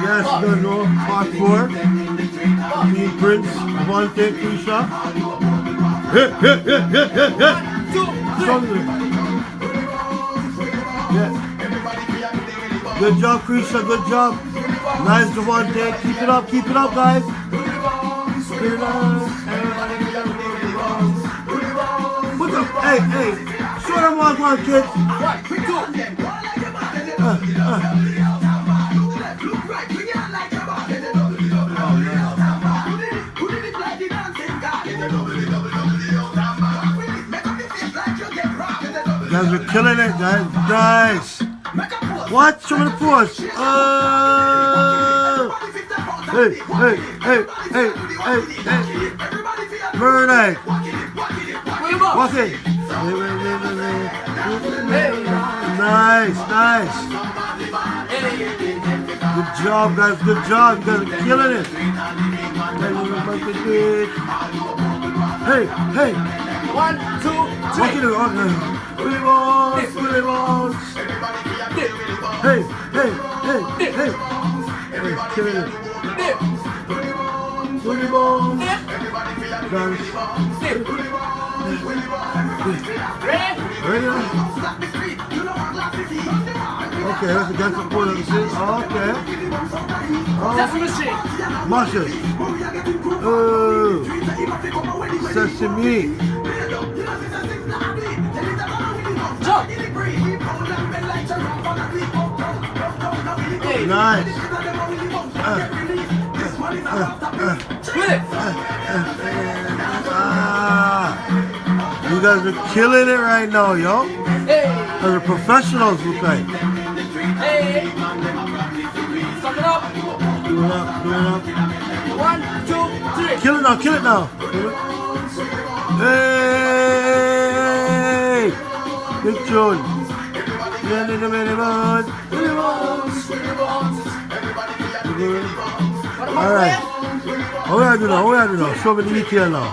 Yes, you don't know. Part 4. Kleen Prince, Devontae, Keisha. Hit. Yeah. Good job, Keisha. Good job. Nice, Devontae. Keep it up, guys. Keep it up. Put them. Hey. Show them one, kids. 1, 2. Guys, we're killing it, guys. Nice. What? Show me the pause. Hey. Very nice. What's it? Nice. Good job, guys. Good job. You guys are killing it. Hey. 1, 2, 3. What you do? Willy balls. Hey. Killing it. Willy balls. Dance. Ready? Okay, that's against the point of the scene. Okay. Mash it. Sesame. Nice. You guys are killing it right now, yo. Those are professionals, look like. Stop it up. Do it up. 1, 2, 3. Kill it now. Hey! Good tune. Alright. What we do now? Show me the detail now.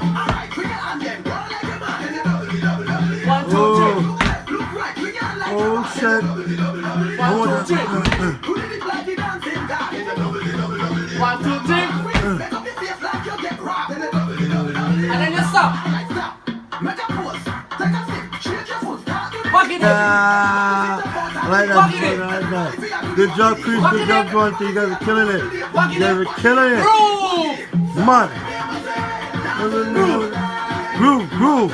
1, 2, 3. Oh shit. 1, 2, 3. 1, 2, 3. And then you stop. Walk it in. Like that. Good job, Chris. Good job, Devontae. You guys are killing it. Come on. Groove.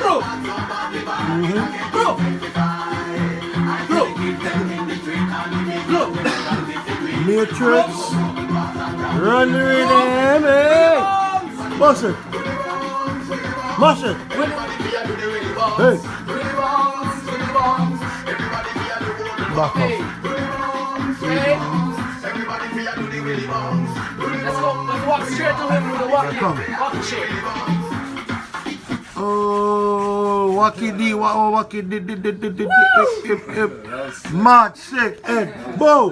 Matrix. Run the rhythm. Hey. Bust it. Mash it. Hey. Back up. Let's go. Let's walk straight to him with the wacky shape. Oh, wacky Mad, sick, and boom.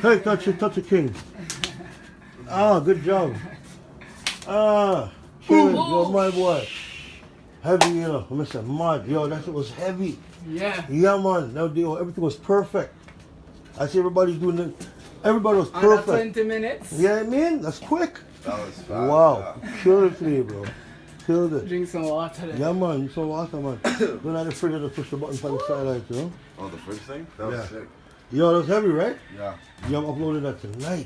Hey, touch the king. Ah, good job. Yo, my boy. Heavy, you know. Mr. Mad, yo, that shit was heavy. Yeah, man. Now, everything was perfect. I see everybody's doing it. Everybody was perfect. Under 20 minutes. Yeah, I mean, that's quick. That was fast. Wow, killed it for you, bro. Killed it. Drink some water then. Yeah, man, you some water, man. Don't have the fridge to push the button for the side, you know? Oh, the first thing? That was sick. Yo, that's heavy, right? Yeah. Yeah, I'm uploading that tonight.